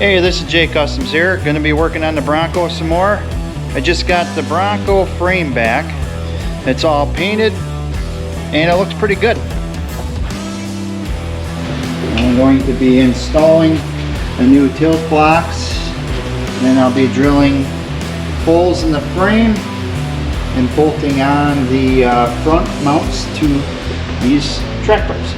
Hey, this is J.Kustoms here. Going to be working on the Bronco some more. I just got the Bronco frame back. It's all painted and it looks pretty good. I'm going to be installing a new tilt box. Then I'll be drilling holes in the frame and bolting on the front mounts to these track bars.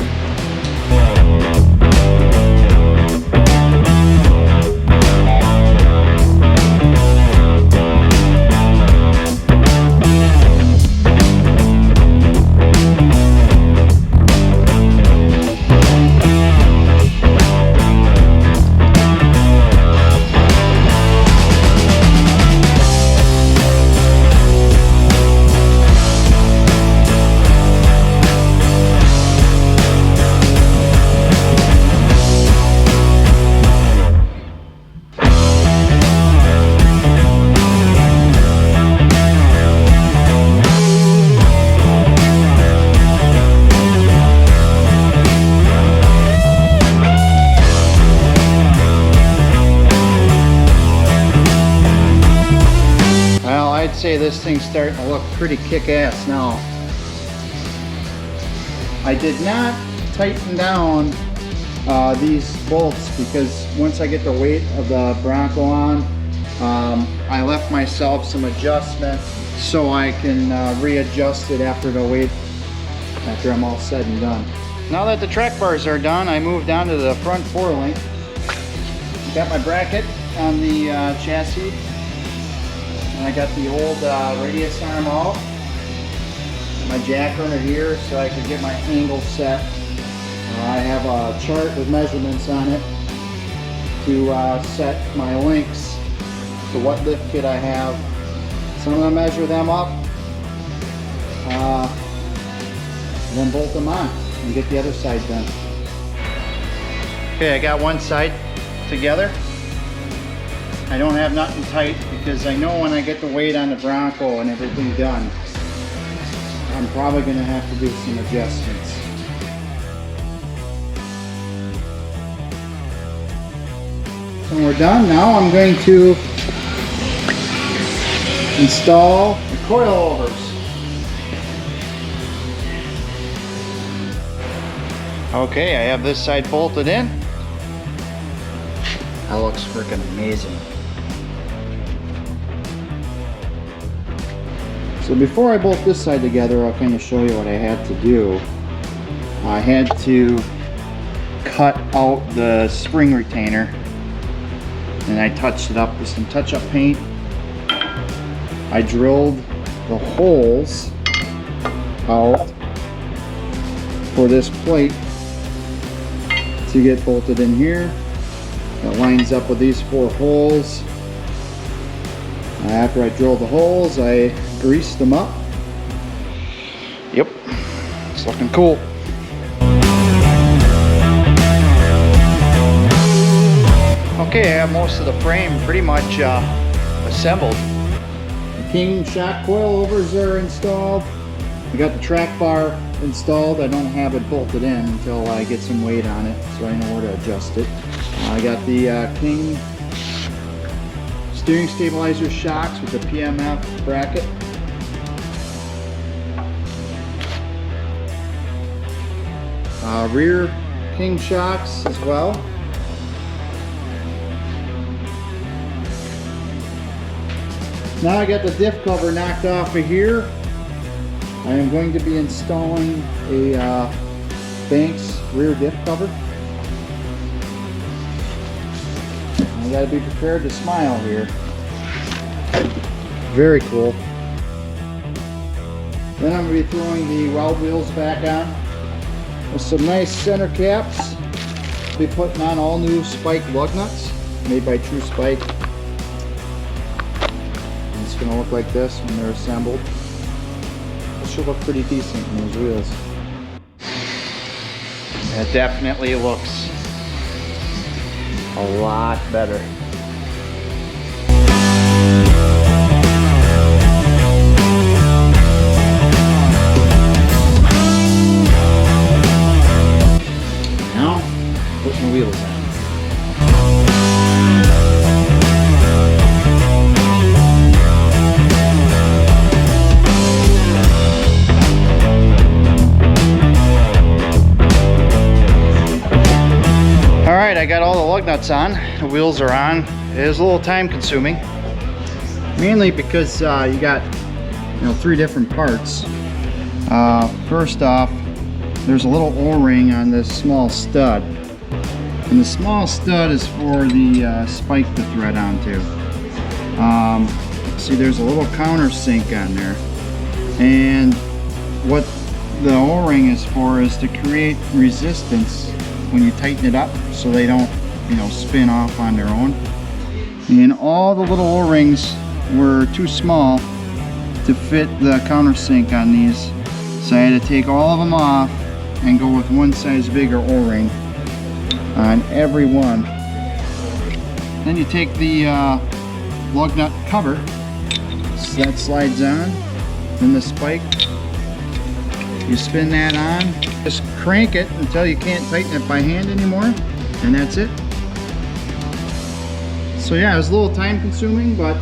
I'd say this thing's starting to look pretty kick-ass now. I did not tighten down these bolts because once I get the weight of the Bronco on, I left myself some adjustment so I can readjust it after the weight, after I'm all said and done. Now that the track bars are done, I moved down to the front forelink. Got my bracket on the chassis. And I got the old radius arm out, my jack runner here so I could get my angle set. I have a chart with measurements on it to set my links to what lift kit I have. So I'm going to measure them up and then bolt them on and get the other side done. Okay, I got one side together. I don't have nothing tight because I know when I get the weight on the Bronco and everything done, I'm probably going to have to do some adjustments. When we're done now, I'm going to install the coilovers. Okay, I have this side bolted in. That looks freaking amazing. So before I bolt this side together, I'll kind of show you what I had to do. I had to cut out the spring retainer and I touched it up with some touch-up paint. I drilled the holes out for this plate to get bolted in here. That lines up with these 4 holes. After I drilled the holes, I greased them up. Yep, it's looking cool. Okay, I have most of the frame pretty much assembled. The King shock coilovers are installed. I got the track bar installed. I don't have it bolted in until I get some weight on it, so I know where to adjust it. I got the King steering stabilizer shocks with the PMF bracket. Rear King shocks as well. Now I got the diff cover knocked off of here. I am going to be installing a Banks rear diff cover. I gotta be prepared to smile here. Very cool. Then I'm going to be throwing the weld wheels back on with some nice center caps. I'll be putting on all new spike lug nuts made by True Spike. And it's going to look like this when they're assembled. It should look pretty decent in those wheels. It definitely looks a lot better. Now, putting the wheels on. I got all the lug nuts on, the wheels are on. It is a little time consuming, mainly because you got, you know, 3 different parts. First off, there's a little O-ring on this small stud, and the small stud is for the spike to thread onto. See, there's a little countersink on there, and what the O-ring is for is to create resistance when you tighten it up, so they don't, you know, spin off on their own. And all the little O-rings were too small to fit the countersink on these, so I had to take all of them off and go with one size bigger O-ring on every one. Then you take the lug nut cover, so that slides on, then the spike, you spin that on, just crank it until you can't tighten it by hand anymore, and that's it. So yeah, it was a little time consuming, but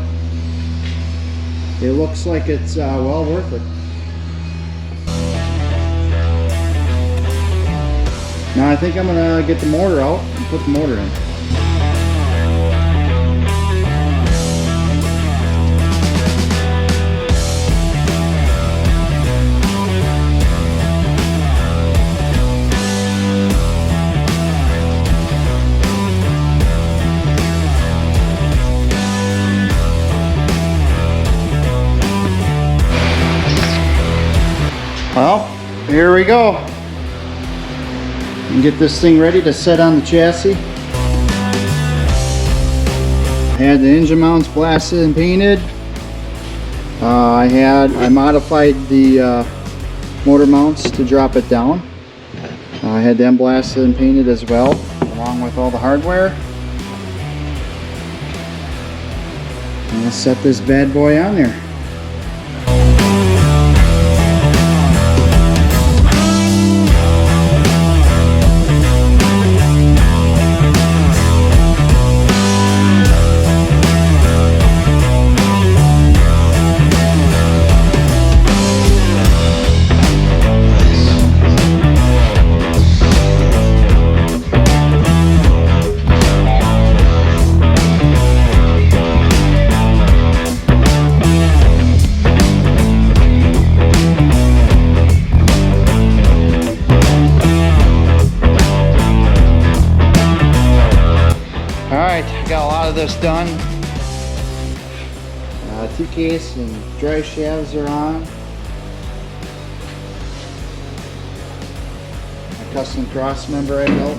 it looks like it's well worth it. Now I think I'm gonna get the motor out and put the motor in. Well, here we go. And get this thing ready to set on the chassis. Had the engine mounts blasted and painted. I modified the motor mounts to drop it down. I had them blasted and painted as well, along with all the hardware. And let's set this bad boy on there. Got a lot of this done. T-case and dry shafts are on. A custom cross member I built.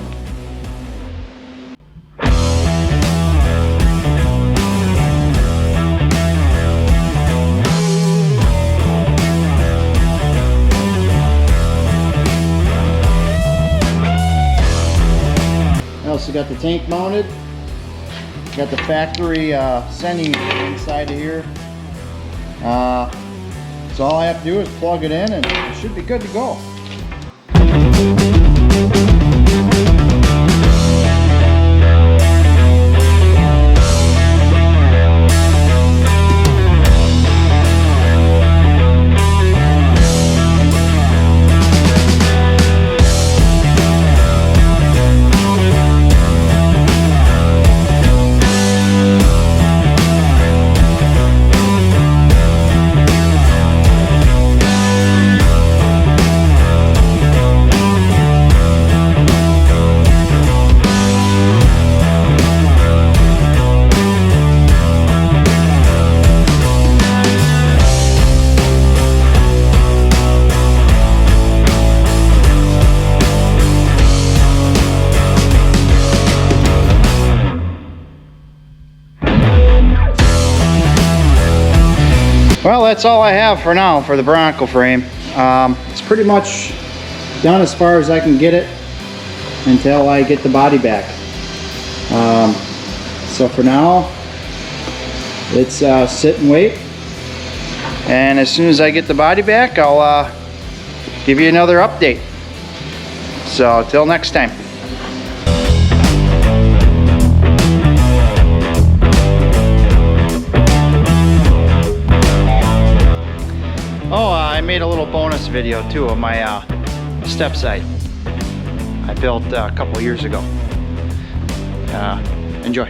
I also got the tank mounted. Got the factory sending inside of here. So all I have to do is plug it in and it should be good to go. Well, that's all I have for now for the Bronco frame. It's pretty much done as far as I can get it until I get the body back. So for now, it's sit and wait. And as soon as I get the body back, I'll give you another update. So till next time. I made a little bonus video too of my step side I built a couple years ago. enjoy.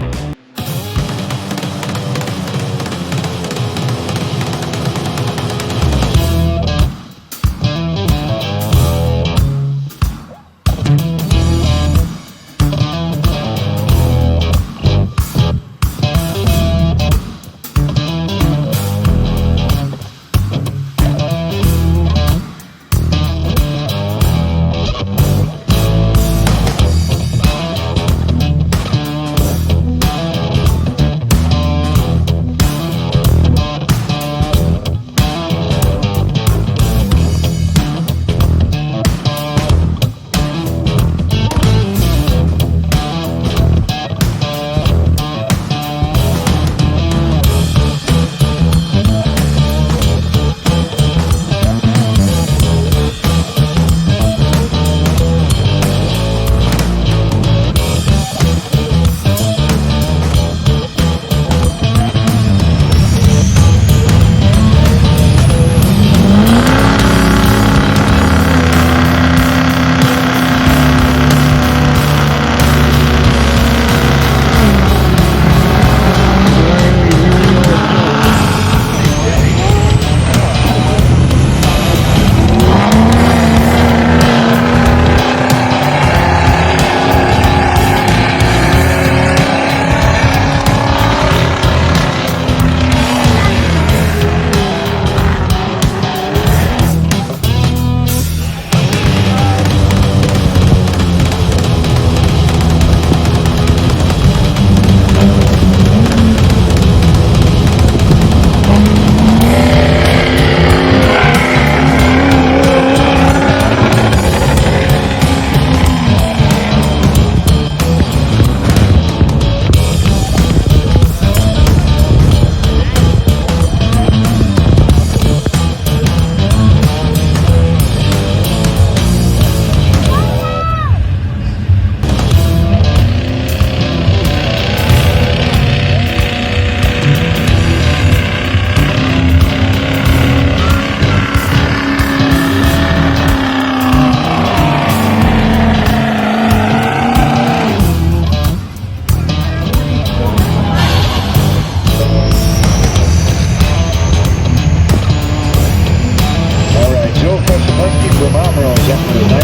J.Kustoms from Amarillo, up to the